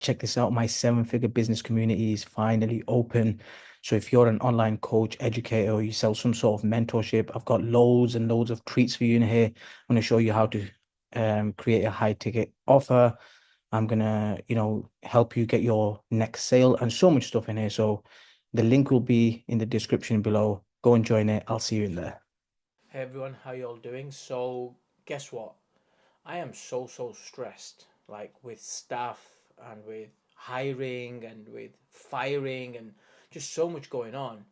check this out. My seven-figure business community is finally open. So if you're an online coach, educator, or you sell some sort of mentorship, I've got loads and loads of treats for you in here. I'm going to show you how to create a high ticket offer. I'm gonna, help you get your next sale and so much stuff in here. So the link will be in the description below. Go and join it. I'll see you in there. Hey everyone, how y'all doing? So, guess what? I am so stressed, like with staff and with hiring and with firing and just so much going on.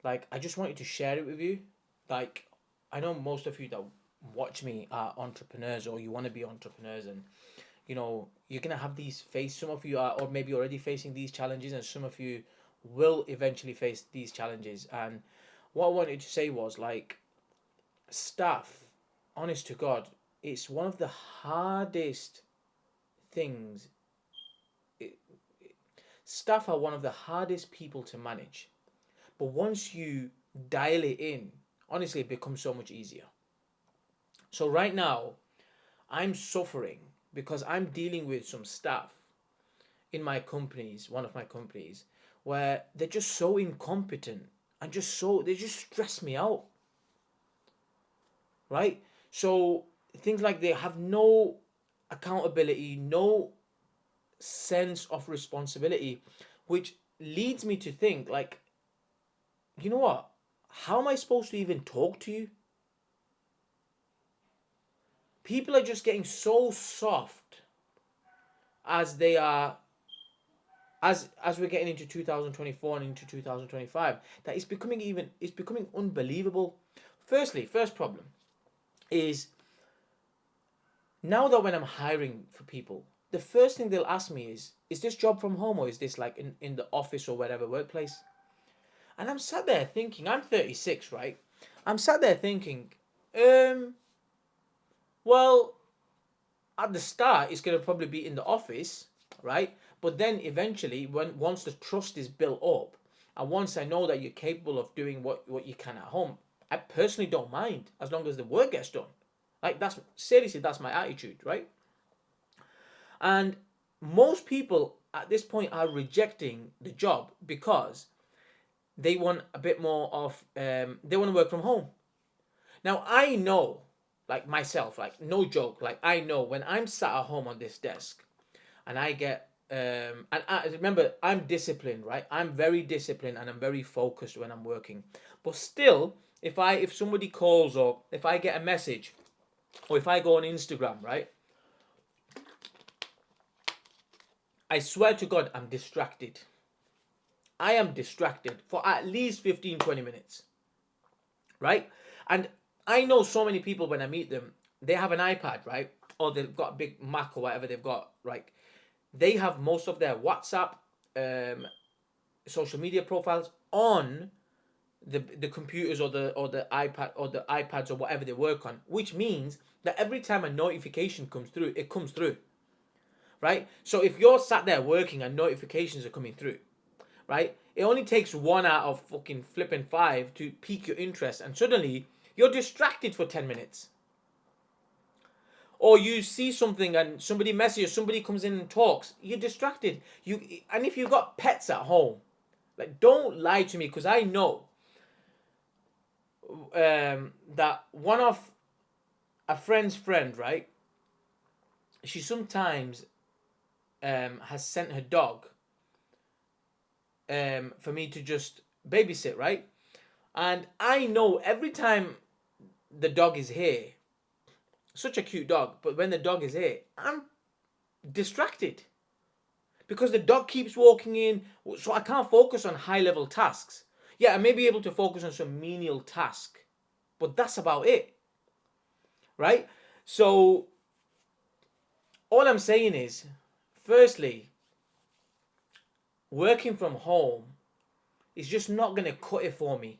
Like, I just wanted to share it with you. Like, I know most of you that watch me are entrepreneurs or you want to be entrepreneurs, and you're gonna have these face. Some of you are, or maybe already facing these challenges, and some of you will eventually face these challenges. And what I wanted to say was like, staff, honest to God, it's one of the hardest things. It, Staff are one of the hardest people to manage. But once you dial it in, honestly, it becomes so much easier. So right now, I'm suffering because I'm dealing with some staff in my companies, one of my companies, where they're just so incompetent and they just stress me out, right? So things like they have no accountability, no sense of responsibility, which leads me to think like, you know what? How am I supposed to even talk to you? People are just getting so soft as they are as we're getting into 2024 and into 2025 that it's becoming unbelievable. First problem is now that when I'm hiring for people, the first thing they'll ask me is this job from home or is this like in the office or whatever workplace? And I'm sat there thinking, I'm 36, right? I'm sat there thinking, um, well, at the start, it's going to probably be in the office, right? But then eventually, once the trust is built up, and once I know that you're capable of doing what you can at home, I personally don't mind as long as the work gets done. Like that's seriously, that's my attitude, right? And most people at this point are rejecting the job because they want a bit more of they want to work from home. Now I know, like myself, like no joke, like I know when I'm sat at home on this desk and I get and I remember I'm disciplined, right? I'm very disciplined and I'm very focused when I'm working. But still, if somebody calls or if I get a message or if I go on Instagram, right? I swear to God, I'm distracted. I am distracted for at least 15-20 minutes, right? And I know so many people when I meet them, they have an iPad, right? Or they've got a big Mac or whatever they've got, right? They have most of their WhatsApp, um, social media profiles on the computers or the iPad or the iPads or whatever they work on, which means that every time a notification comes through, it comes through, right? So if you're sat there working and notifications are coming through, right? It only takes one out of fucking flipping five to pique your interest, and suddenly you're distracted for 10 minutes. Or you see something and somebody messages, somebody comes in and talks, you're distracted. And if you've got pets at home, like don't lie to me because I know that one of a friend's friend, right? She sometimes has sent her dog for me to just babysit, right? And I know every time the dog is here, such a cute dog, but when the dog is here, I'm distracted because the dog keeps walking in, so I can't focus on high level tasks. Yeah, I may be able to focus on some menial task, but that's about it, right? So all I'm saying is, firstly, working from home is just not going to cut it for me,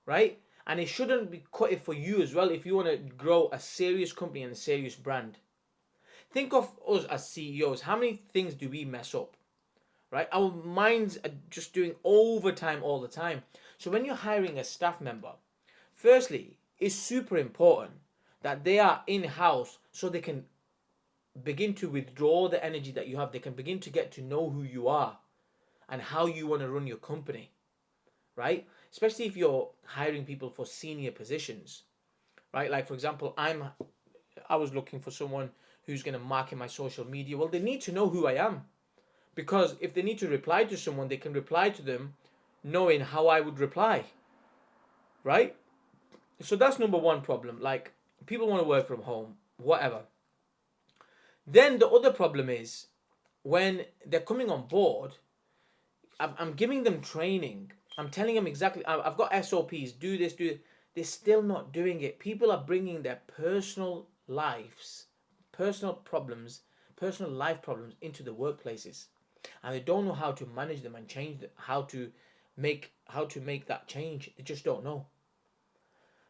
right? And it shouldn't be cut it for you as well if you want to grow a serious company and a serious brand. Think of us as CEOs. How many things do we mess up? Right? Our minds are just doing overtime all the time. So when you're hiring a staff member, firstly, it's super important that they are in house so they can begin to withdraw the energy that you have. They can begin to get to know who you are and how you want to run your company, right? Especially if you're hiring people for senior positions, right? Like for example, I was looking for someone who's going to market my social media. Well, they need to know who I am, because if they need to reply to someone, they can reply to them knowing how I would reply, right? So that's number one problem. Like, people want to work from home, whatever. Then the other problem is when they're coming on board, I'm giving them training. I'm telling them exactly. I've got SOPs. Do this. Do it. They're still not doing it. People are bringing their personal lives, personal problems, personal life problems into the workplaces, and they don't know how to manage them and change them, how to make that change. They just don't know,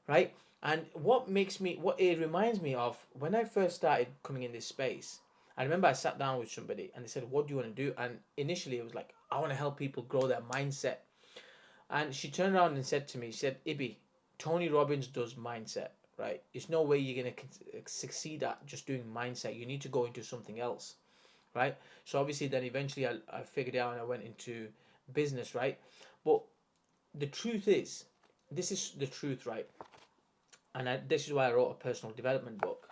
right? And what it reminds me of when I first started coming in this space. I remember I sat down with somebody and they said, "What do you want to do?" And initially it was like, "I want to help people grow their mindset." And she turned around and said to me, she said, "Ibby, Tony Robbins does mindset, right? There's no way you're gonna succeed at just doing mindset. You need to go into something else, right?" So obviously, then eventually I figured out and I went into business, right? But the truth is, this is the truth, right? And this is why I wrote a personal development book.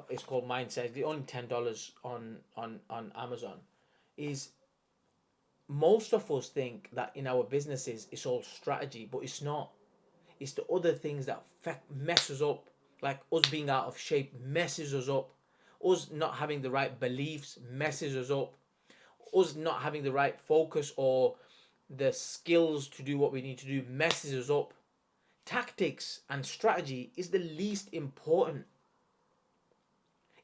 It's called Mindset. It's only $10 on Amazon. Is most of us think that in our businesses it's all strategy, but it's not. It's the other things that mess us up, like us being out of shape messes us up, us not having the right beliefs messes us up, us not having the right focus or the skills to do what we need to do messes us up. Tactics and strategy is the least important.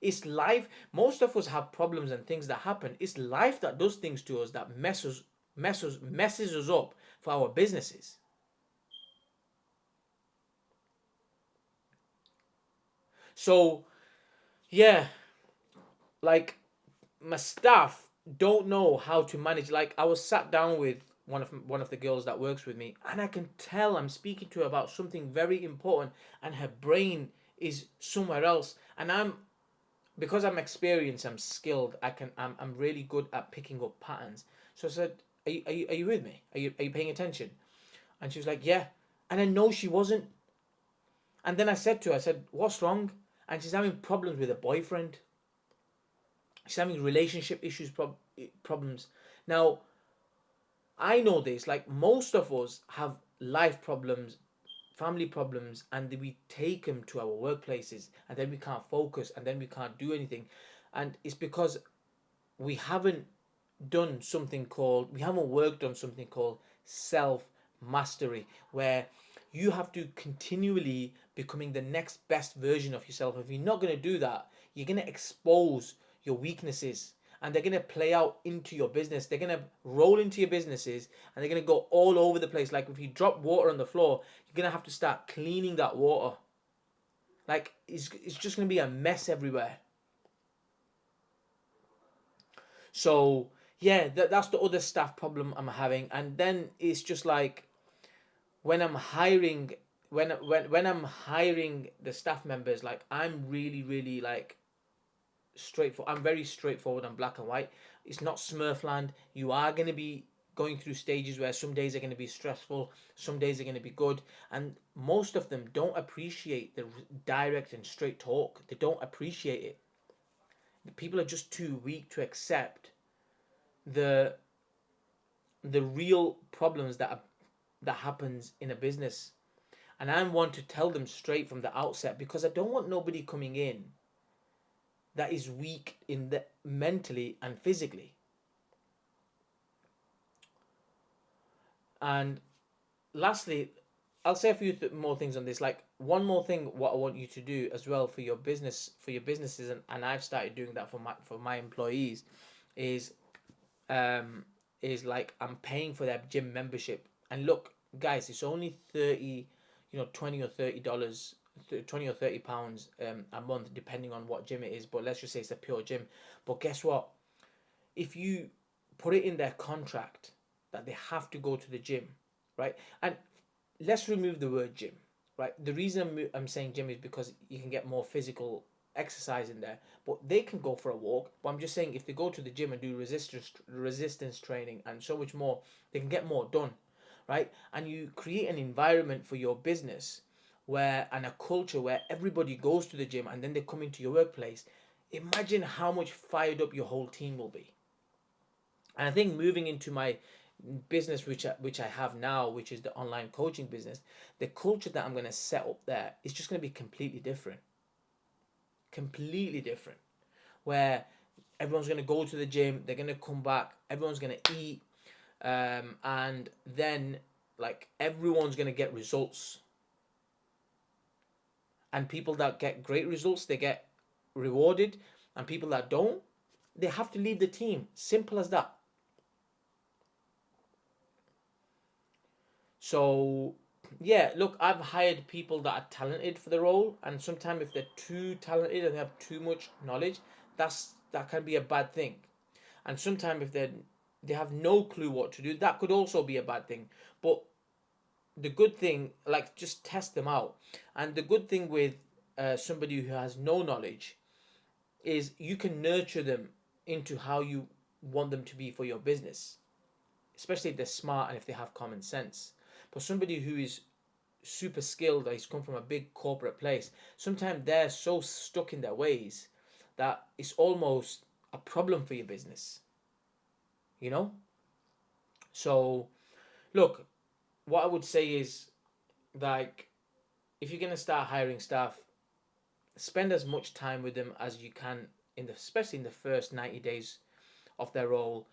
It's life. Most of us have problems and things that happen. It's life that does things to us that messes us up for our businesses. So yeah, like, my staff don't know how to manage. Like, I was sat down with one of the girls that works with me, and I can tell I'm speaking to her about something very important, and her brain is somewhere else. And because I'm experienced, I'm skilled. I'm really good at picking up patterns. So I said, "Are you with me? Are you paying attention?" And she was like, "Yeah." And I know she wasn't. And then I said to her, I said, "What's wrong?" And she's having problems with her boyfriend. She's having relationship issues, problems. Now, I know this. Like, most of us have life problems, family problems, and we take them to our workplaces, and then we can't focus, and then we can't do anything, and it's because we haven't we haven't worked on something called self mastery, where you have to continually becoming the next best version of yourself. If you're not going to do that, you're going to expose your weaknesses, and they're going to play out into your business. They're going to roll into your businesses, and they're going to go all over the place. Like, if you drop water on the floor, you're going to have to start cleaning that water. Like, it's just going to be a mess everywhere. So yeah, that's the other staff problem I'm having. And then it's just like, when I'm hiring, when I'm hiring the staff members, like, I'm really like straightforward. I'm very straightforward and black and white. It's not Smurfland. You are going to be going through stages where some days are going to be stressful, some days are going to be good, and most of them don't appreciate the direct and straight talk. They don't appreciate it. People are just too weak to accept the real problems that happens in a business. And I want to tell them straight from the outset, because I don't want nobody coming in that is weak in the mentally and physically. And lastly, I'll say a few more things on this. Like, one more thing, what I want you to do as well for your businesses, and I've started doing that for my employees, is um like, I'm paying for their gym membership. And look, guys, it's only 30, 20 or $30, 20 or £30 a month, depending on what gym it is. But let's just say it's a pure gym. But guess what? If you put it in their contract that they have to go to the gym, right? And let's remove the word gym, right? The reason I'm saying gym is because you can get more physical exercise in there, but they can go for a walk. But I'm just saying, if they go to the gym and do resistance training and so much more, they can get more done, right? And you create an environment for your business where, and a culture where everybody goes to the gym and then they come into your workplace. Imagine how much fired up your whole team will be. And I think moving into my business, which I have now, which is the online coaching business, the culture that I'm going to set up there is just going to be completely different. Where everyone's going to go to the gym, they're going to come back, everyone's going to eat, and then like everyone's going to get results. And people that get great results, they get rewarded, and people that don't, they have to leave the team. Simple as that. So yeah, look, I've hired people that are talented for the role, and sometimes if they're too talented and they have too much knowledge, that can be a bad thing. And sometimes if they have no clue what to do, that could also be a bad thing. But the good thing, like, just test them out. And the good thing with somebody who has no knowledge is you can nurture them into how you want them to be for your business, especially if they're smart and if they have common sense. But somebody who is super skilled, that he's come from a big corporate place, sometimes they're so stuck in their ways that it's almost a problem for your business, you know? So, look, what I would say is, like, if you're going to start hiring staff, spend as much time with them as you can, especially in the first 90 days of their role.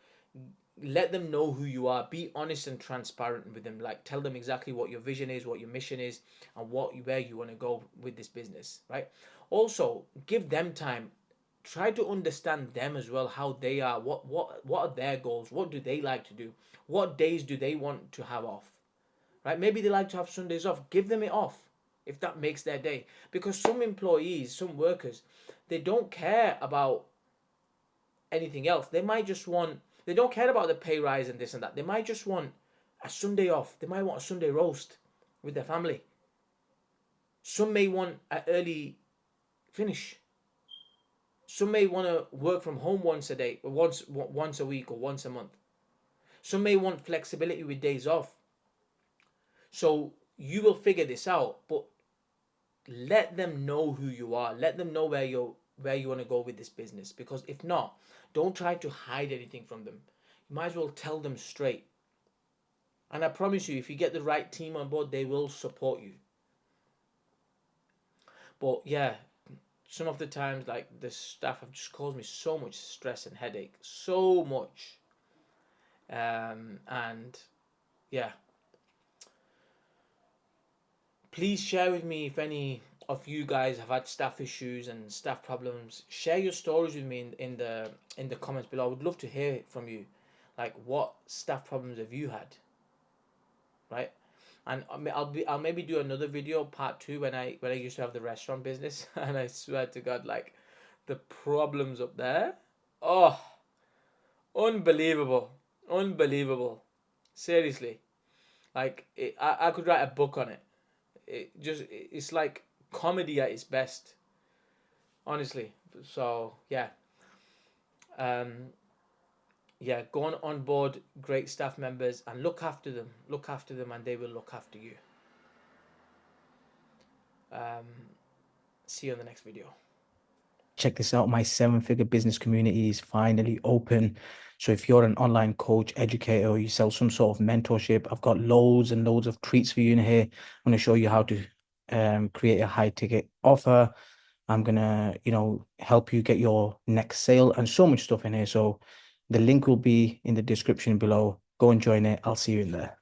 Let them know who you are. Be honest and transparent with them. Like, tell them exactly what your vision is, what your mission is, and where you want to go with this business, right? Also, give them time. Try to understand them as well, how they are, what are their goals, what do they like to do, what days do they want to have off, right? Maybe they like to have Sundays off. Give them it off if that makes their day. Because some employees, some workers, they don't care about anything else. They don't care about the pay rise and this and that. They might just want a Sunday off. They might want a Sunday roast with their family. Some may want an early finish. Some may want to work from home once a day, or once a week, or once a month. Some may want flexibility with days off. So you will figure this out, but let them know who you are. Let them know where you want to go with this business. Because if not, don't try to hide anything from them. You might as well tell them straight. And I promise you, if you get the right team on board, they will support you. But yeah, some of the times, like, the staff have just caused me so much stress and headache, so much. And yeah, please share with me if any of you guys have had staff issues and staff problems. Share your stories with me in the comments below. I would love to hear from you. Like, what staff problems have you had, right? And I'll maybe do another video, part two, when I used to have the restaurant business, and I swear to God, like, the problems up there, oh, unbelievable, unbelievable, seriously. Like, I could write a book on it. It's like comedy at its best, honestly. So yeah, um, yeah, go on board great staff members and look after them, and they will look after you. um, See you on the next video. Check this out. My seven-figure business community is finally open. So if you're an online coach, educator, or you sell some sort of mentorship, I've got loads and loads of treats for you in here. I'm going to show you how to create a high ticket offer. I'm going to, help you get your next sale and so much stuff in here. So the link will be in the description below. Go and join it. I'll see you in there.